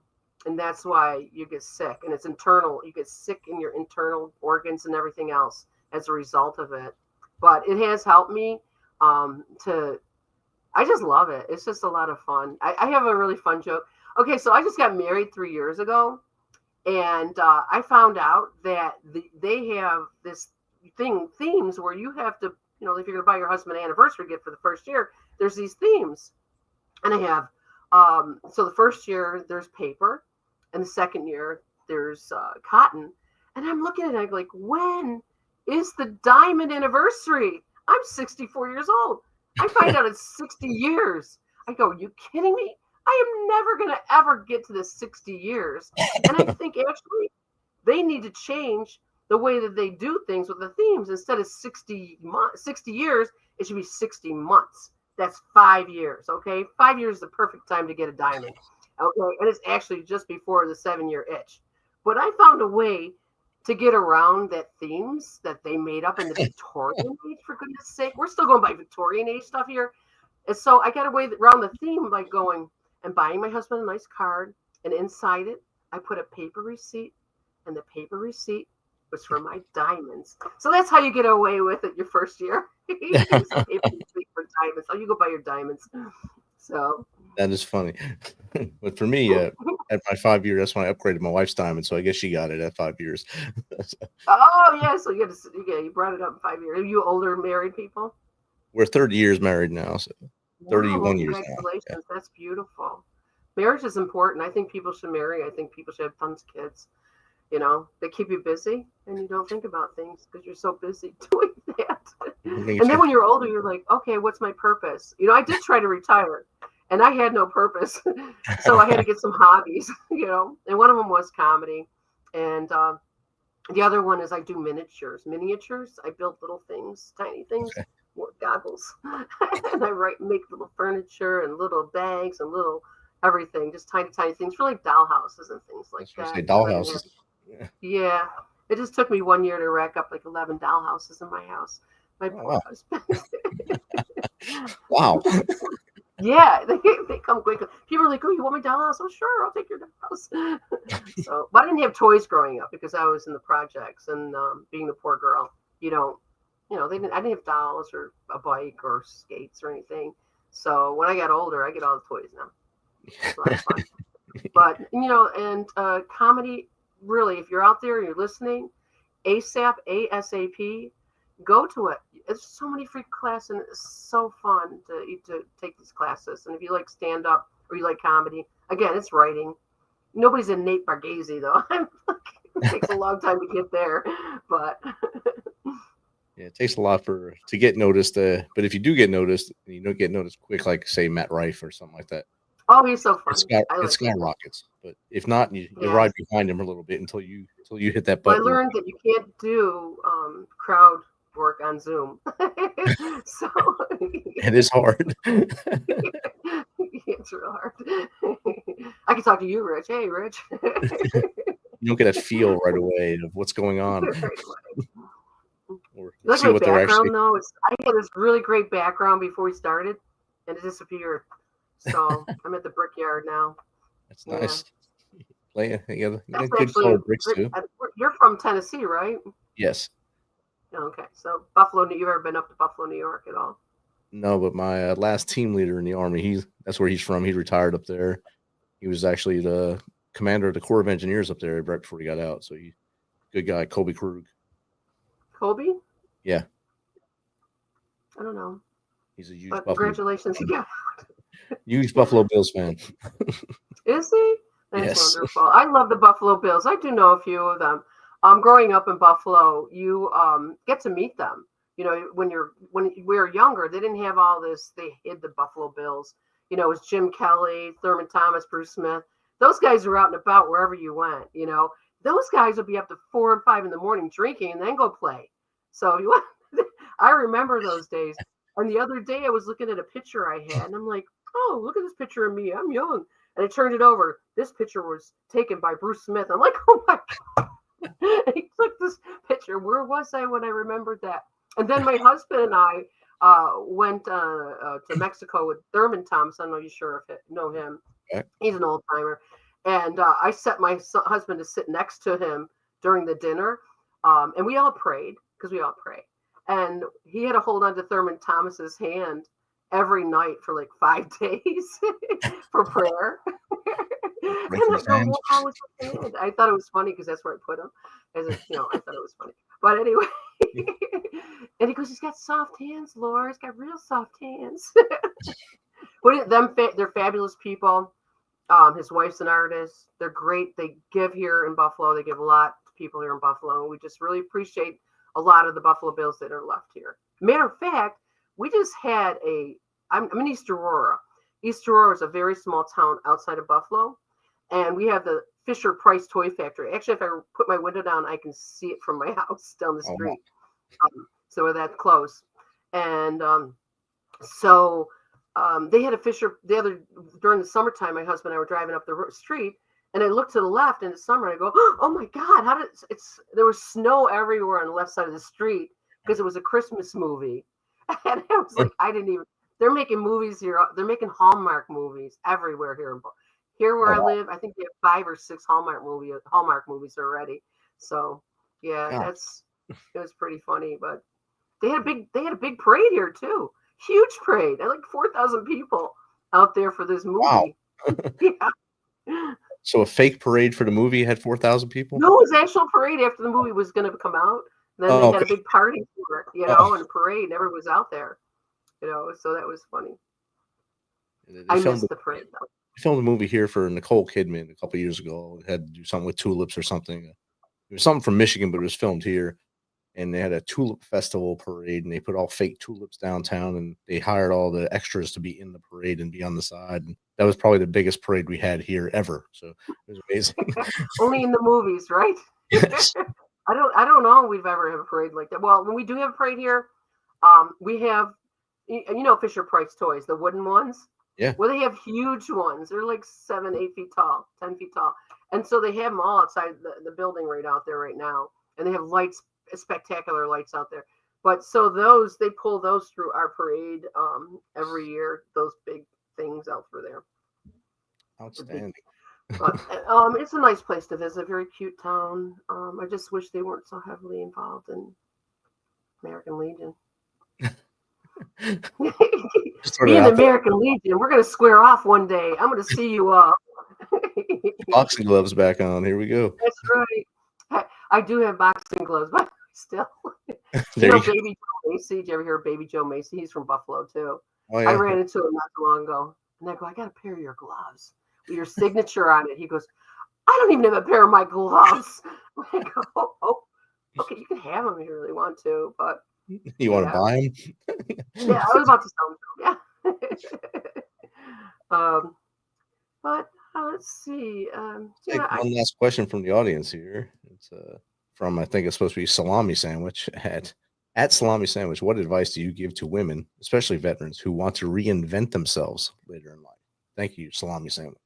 [SPEAKER 5] And that's why you get sick. And it's internal. You get sick in your internal organs and everything else as a result of it. But it has helped me I just love it. It's just a lot of fun. I have a really fun joke. Okay, so I just got married 3 years ago. And I found out that they have this themes where you have to, if you're going to buy your husband an anniversary gift for the first year, there's these themes. And I have, so the first year there's paper, and the second year there's cotton. And I'm looking at it, I'm like, when is the diamond anniversary? I'm 64 years old. I find out it's 60 years. I go, are you kidding me? I am never going to ever get to this 60 years. And I think actually they need to change the way that they do things with the themes. Instead of 60 years, it should be 60 months. That's 5 years, okay? 5 years is the perfect time to get a diamond, okay? And it's actually just before the 7-year itch. But I found a way to get around that themes that they made up in the Victorian age, for goodness sake. We're still going by Victorian age stuff here. And so I got a way around the theme by going and buying my husband a nice card, and inside it, I put a paper receipt, and the paper receipt was for my diamonds. So that's how you get away with it your first year. You use a paper receipt for diamonds. Oh, you go buy your diamonds. So
[SPEAKER 4] that is funny. But for me, at my 5 years, that's when I upgraded my wife's diamond. So I guess she got it at 5 years.
[SPEAKER 5] Oh yeah, so you brought it up in 5 years. Are you older married people?
[SPEAKER 4] We're 30 years married now, so 31 years now.
[SPEAKER 5] Congratulations, yeah. That's beautiful. Marriage is important. I think people should marry. I think people should have tons of kids. They keep you busy, and you don't think about things because you're so busy doing that. And then when you're older, you're like, okay, what's my purpose? I did try to retire, and I had no purpose. So I had to get some hobbies, and one of them was comedy. And the other one is I do miniatures. I build little things, tiny things, goggles. And I make little furniture and little bags and little everything, just tiny things for like doll houses and things like that.
[SPEAKER 4] Doll houses.
[SPEAKER 5] Yeah. It just took me 1 year to rack up like 11 dollhouses in my house. My poor husband.
[SPEAKER 4] Wow.
[SPEAKER 5] Yeah, they come quickly. People are like, "Oh, you want my dollhouse?" Oh, sure, I'll take your dollhouse. So, but I didn't have toys growing up because I was in the projects and being the poor girl. You don't, I didn't have dolls or a bike or skates or anything. So when I got older, I get all the toys now. It's a lot of fun. But and comedy, really, if you're out there and you're listening, ASAP, go to it. There's so many free classes, and it's so fun to take these classes. And if you like stand up or you like comedy, again, it's writing. Nobody's a Nate Bargatze though. It takes a long time to get there, but
[SPEAKER 4] yeah, it takes a lot to get noticed. But if you do get noticed, and you don't get noticed quick, like say Matt Rife or something like that.
[SPEAKER 5] Oh, he's so funny.
[SPEAKER 4] It skyrockets. But if not, you ride behind him a little bit until you hit that button.
[SPEAKER 5] I learned that you can't do crowd work on Zoom. So
[SPEAKER 4] it is hard.
[SPEAKER 5] It's real hard. I can talk to you, Rich. Hey, Rich.
[SPEAKER 4] You don't get a feel right away of what's going on. Or
[SPEAKER 5] Look
[SPEAKER 4] see
[SPEAKER 5] at
[SPEAKER 4] what
[SPEAKER 5] my
[SPEAKER 4] they're
[SPEAKER 5] background,
[SPEAKER 4] actually.
[SPEAKER 5] though. I had this really great background before we started, and it disappeared. So I'm at the brickyard now.
[SPEAKER 4] That's nice. You got
[SPEAKER 5] That's
[SPEAKER 4] good
[SPEAKER 5] actually
[SPEAKER 4] color bricks too.
[SPEAKER 5] You're from Tennessee, right?
[SPEAKER 4] Yes.
[SPEAKER 5] Okay, so Buffalo. You've ever been up to Buffalo, New York at all?
[SPEAKER 4] No, but my last team leader in the Army, that's where he's from. He retired up there. He was actually the commander of the Corps of Engineers up there right before he got out. So good guy, Kobe Krug.
[SPEAKER 5] Kobe?
[SPEAKER 4] Yeah.
[SPEAKER 5] I don't know.
[SPEAKER 4] He's a huge
[SPEAKER 5] Buffalo. Congratulations again.
[SPEAKER 4] Huge Buffalo Bills fan.
[SPEAKER 5] Is he? That's
[SPEAKER 4] yes.
[SPEAKER 5] Wonderful. I love the Buffalo Bills. I do know a few of them. Growing up in Buffalo, you get to meet them. When we were younger, they didn't have all this. They hid the Buffalo Bills. It was Jim Kelly, Thurman Thomas, Bruce Smith. Those guys were out and about wherever you went. Those guys would be up to 4 and 5 in the morning drinking and then go play. So I remember those days. And the other day I was looking at a picture I had, and I'm like, oh, look at this picture of me. I'm young. And I turned it over. This picture was taken by Bruce Smith. I'm like, oh my God. He took this picture. Where was I when I remembered that? And then my husband and I went to Mexico with Thurman Thomas. I don't know if you know him.
[SPEAKER 4] Okay.
[SPEAKER 5] He's an old timer. And I set my husband to sit next to him during the dinner. And we all prayed, because we all pray. And he had to hold on to Thurman Thomas's hand every night for like 5 days for prayer. And I go, well, how was his hand? I thought it was funny because that's where I put him. I thought it was funny. But anyway, and he goes, he's got soft hands, Laura. He's got real soft hands. They're fabulous people. His wife's an artist. They're great. They give here in Buffalo. They give a lot to people here in Buffalo. We just really appreciate a lot of the Buffalo Bills that are left here. Matter of fact, we just had I'm in East Aurora. East Aurora is a very small town outside of Buffalo. And we have the Fisher Price Toy Factory. Actually, if I put my window down, I can see it from my house down the street. So we're that close. And so they had a Fisher during the summertime. My husband and I were driving up the street, and I looked to the left in the summer. And I go, oh my God, there was snow everywhere on the left side of the street because it was a Christmas movie. And I was like, they're making movies here. They're making Hallmark movies everywhere here in Buffalo. Here where I live, I think they have 5 or 6 Hallmark movies already. So yeah, it was pretty funny. But they had a big parade here too. Huge parade. I had like 4,000 people out there for this movie. Wow. Yeah.
[SPEAKER 4] So a fake parade for the movie had 4,000 people?
[SPEAKER 5] No, it was an actual parade after the movie was going to come out. Then they had a big party for it, and a parade, and everyone was out there. So that was funny. I missed the parade though.
[SPEAKER 4] I filmed a movie here for Nicole Kidman a couple of years ago. It had to do something with tulips or something. It was something from Michigan, but it was filmed here. And they had a tulip festival parade, and they put all fake tulips downtown, and they hired all the extras to be in the parade and be on the side. And that was probably the biggest parade we had here ever. So it was amazing.
[SPEAKER 5] Only in the movies, right?
[SPEAKER 4] Yes.
[SPEAKER 5] I don't know if we've ever had a parade like that. Well, when we do have a parade here, we have, Fisher Price toys, the wooden ones.
[SPEAKER 4] Yeah.
[SPEAKER 5] Well, they have huge ones. They're like 7, 8 feet tall, 10 feet tall. And so they have them all outside the building right out there right now. and they have lights, spectacular lights out there. But so they pull those through our parade every year. Those big things out through there.
[SPEAKER 4] Outstanding.
[SPEAKER 5] But it's a nice place to visit. Very cute town. I just wish they weren't so heavily involved in American Legion. Me and American Legion, we're gonna square off one day. I'm gonna see you up.
[SPEAKER 4] Boxing gloves back on. Here we go.
[SPEAKER 5] That's right. I do have boxing gloves, but still. Baby Joe Macy. Did you ever hear of Baby Joe Macy? He's from Buffalo too.
[SPEAKER 4] Oh, yeah.
[SPEAKER 5] I ran into him not too long ago, and I go, I got a pair of your gloves with your signature on it. He goes, I don't even have a pair of my gloves. I go, oh, okay, you can have them if you really want to, but
[SPEAKER 4] you want to buy them?
[SPEAKER 5] Yeah, I was about to sell them. Yeah. But let's see.
[SPEAKER 4] Take one last question from the audience here. It's from, I think it's supposed to be Salami Sandwich at Salami Sandwich. What advice do you give to women, especially veterans, who want to reinvent themselves later in life? Thank you, Salami Sandwich.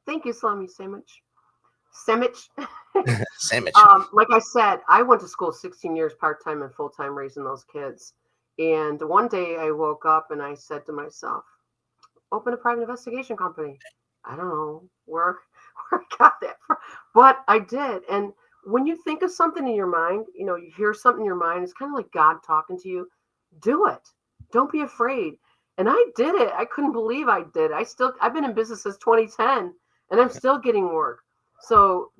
[SPEAKER 5] Thank you, Salami Sandwich. Sandwich.
[SPEAKER 4] Sandwich.
[SPEAKER 5] Like I said, I went to school 16 years part-time and full-time raising those kids. And one day I woke up and I said to myself, open a private investigation company. I don't know where I got that from, but I did. And when you think of something in your mind, you hear something in your mind, it's kind of like God talking to you. Do it. Don't be afraid. And I did it. I couldn't believe I did. I've been in business since 2010 and I'm still getting work. So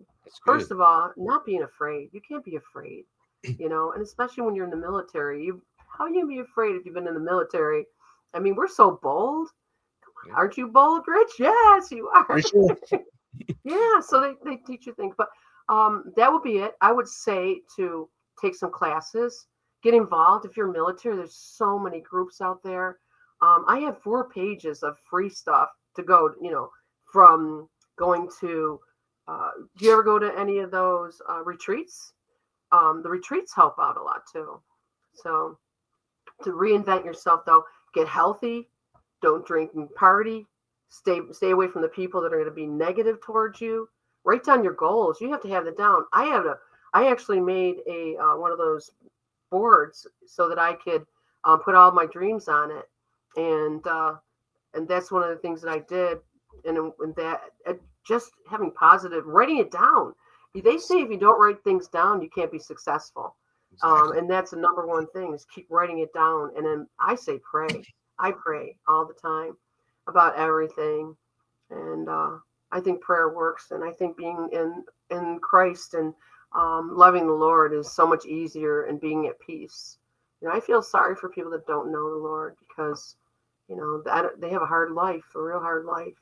[SPEAKER 5] first of all, not being afraid. You can't be afraid, and especially when you're in the military, how are you gonna be afraid if you've been in the military? I mean, we're so bold. Come on, aren't you bold, Rich? Yes, you are. Sure. Yeah, so they teach you things, but that would be it. I would say to take some classes, get involved. If you're military, there's so many groups out there. I have 4 pages of free stuff to go, from going to, do you ever go to any of those retreats? The retreats help out a lot too. So to reinvent yourself though, get healthy, don't drink and party, stay away from the people that are going to be negative towards you. Write down your goals. You have to have that down. I actually made a one of those boards so that I could put all my dreams on it. And that's one of the things that I did. And that just having positive, writing it down. They say if you don't write things down, you can't be successful. Exactly. And that's the number one thing is keep writing it down. And then I say pray. I pray all the time about everything. And I think prayer works. And I think being in Christ and loving the Lord is so much easier and being at peace. I feel sorry for people that don't know the Lord because, they have a hard life, a real hard life.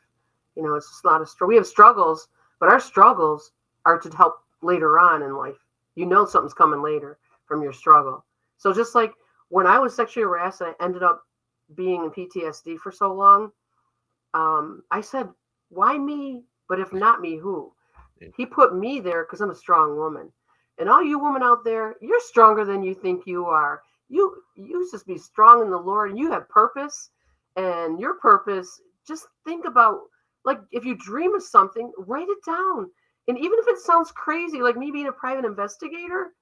[SPEAKER 5] It's just a lot of we have struggles, but our struggles are to help later on in life. Something's coming later from your struggle. So just like when I was sexually harassed and I ended up being in PTSD for so long, I said, why me? But if not me, who? He put me there because I'm a strong woman. And all you women out there, you're stronger than you think you are. You just be strong in the Lord and you have purpose. And your purpose, just think about, like, if you dream of something, write it down. And even if it sounds crazy, like me being a private investigator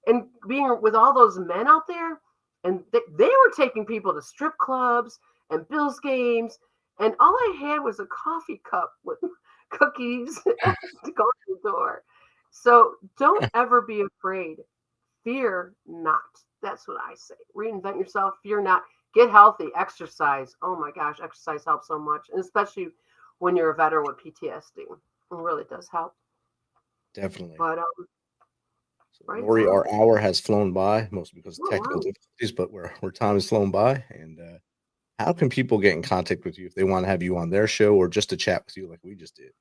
[SPEAKER 5] and being with all those men out there, and they were taking people to strip clubs and Bills games, and all I had was a coffee cup with cookies to go to the door. So don't ever be afraid. Fear not. That's what I say. Reinvent yourself. Fear not. Get healthy. Exercise. Oh my gosh, exercise helps so much, and especially when you're a veteran with PTSD. It really does help.
[SPEAKER 4] Definitely.
[SPEAKER 5] But
[SPEAKER 4] right, Lori, our hour has flown by, mostly because of technical difficulties, but where time has flown by. And how can people get in contact with you if they want to have you on their show or just to chat with you like we just did?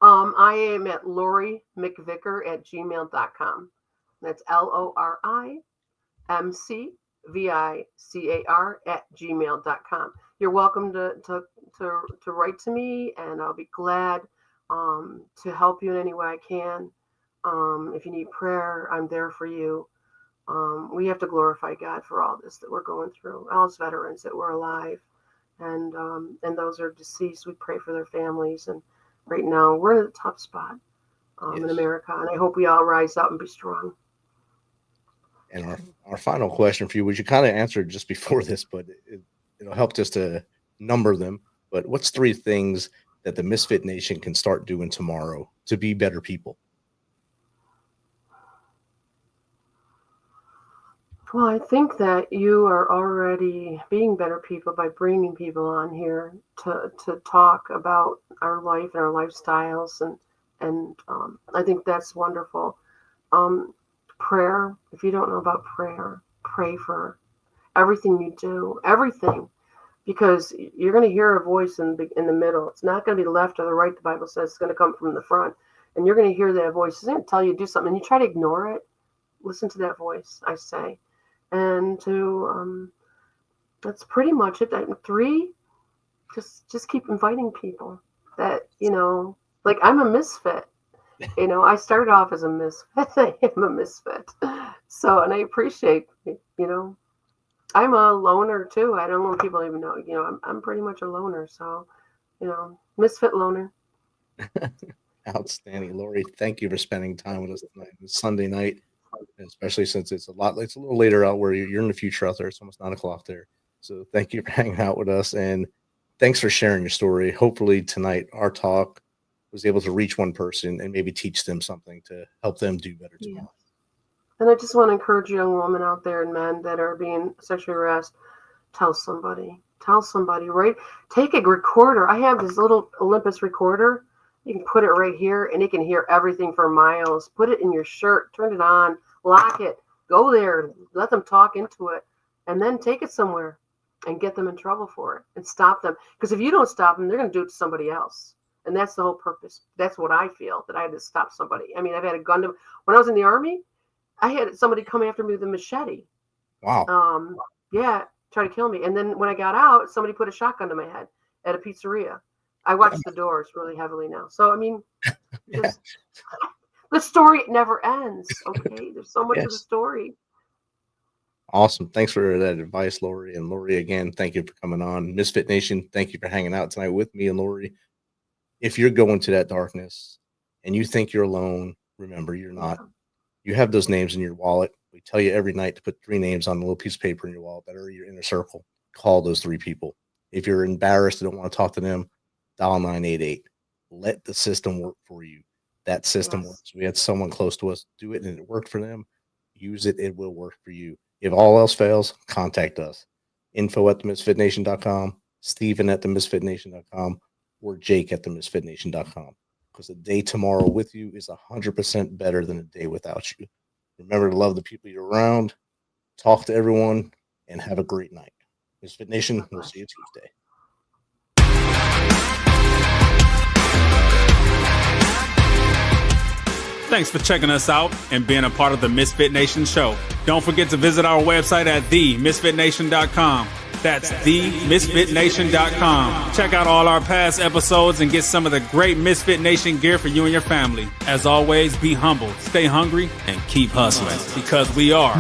[SPEAKER 5] I am at Lori McVicar at gmail.com. That's LORIMCVICAR at gmail.com. You're welcome to write to me, and I'll be glad to help you in any way I can. If you need prayer, I'm there for you. We have to glorify God for all this that we're going through. All us veterans that were alive, and those are deceased. We pray for their families. And right now, we're in a tough spot. in
[SPEAKER 4] Yes.
[SPEAKER 5] America. And I hope we all rise up and be strong.
[SPEAKER 4] And our final question for you, which you kind of answered just before this, but it'll help just to number them. But what's 3 things that the Misfit Nation can start doing tomorrow to be better people?
[SPEAKER 5] Well, I think that you are already being better people by bringing people on here to talk about our life and our lifestyles, and I think that's wonderful. Prayer. If you don't know about prayer, pray for everything you do, everything, because you're going to hear a voice in the middle. It's not going to be the left or the right. The Bible says it's going to come from the front, and you're going to hear that voice. It's going to tell you to do something, and you try to ignore it. Listen to that voice, I say. And that's pretty much it. 3, just keep inviting people that, like I'm a misfit. I started off as a misfit. I am a misfit. So, and I appreciate, I'm a loner too. I don't know if people even know, I'm pretty much a loner. So, misfit loner.
[SPEAKER 4] Outstanding. Lori, thank you for spending time with us tonight. It's Sunday night. Especially since it's a little later out where you're in the future out there. It's almost 9 o'clock there. So thank you for hanging out with us, and thanks for sharing your story. Hopefully tonight our talk was able to reach one person and maybe teach them something to help them do better tomorrow.
[SPEAKER 5] Yeah. And I just want to encourage young women out there and men that are being sexually harassed. Tell somebody, right? Take a recorder. I have this little Olympus recorder. You can put it right here, and it can hear everything for miles. Put it in your shirt, turn it on, lock it, go there, let them talk into it, and then take it somewhere and get them in trouble for it and stop them. Because if you don't stop them, they're going to do it to somebody else. And that's the whole purpose. That's what I feel, that I had to stop somebody. I mean, I've had a gun to, when I was in the Army, I had somebody come after me with a machete.
[SPEAKER 4] Wow.
[SPEAKER 5] Yeah, try to kill me. And then when I got out, somebody put a shotgun to my head at a pizzeria. I watch the doors really heavily now. So, I mean, the story never ends. Okay. There's so much of the story.
[SPEAKER 4] Awesome. Thanks for that advice, Lori. And Lori, again, thank you for coming on. Misfit Nation, thank you for hanging out tonight with me and Lori. If you're going to that darkness and you think you're alone, remember you're not. You have those names in your wallet. We tell you every night to put 3 names on a little piece of paper in your wallet that are your inner circle. Call those 3 people. If you're embarrassed and don't want to talk to them, dial 988. Let the system work for you. That system works. We had someone close to us do it and it worked for them. Use it. It will work for you. If all else fails, contact us. info@themisfitnation.com, Steven@themisfitnation.com, or Jake@themisfitnation.com. Because a day tomorrow with you is 100% better than a day without you. Remember to love the people you're around, talk to everyone, and have a great night. Misfit Nation, we'll see you Tuesday.
[SPEAKER 2] Thanks for checking us out and being a part of the Misfit Nation show. Don't forget to visit our website at themisfitnation.com. That's themisfitnation.com. Check out all our past episodes and get some of the great Misfit Nation gear for you and your family. As always, be humble, stay hungry, and keep hustling because we are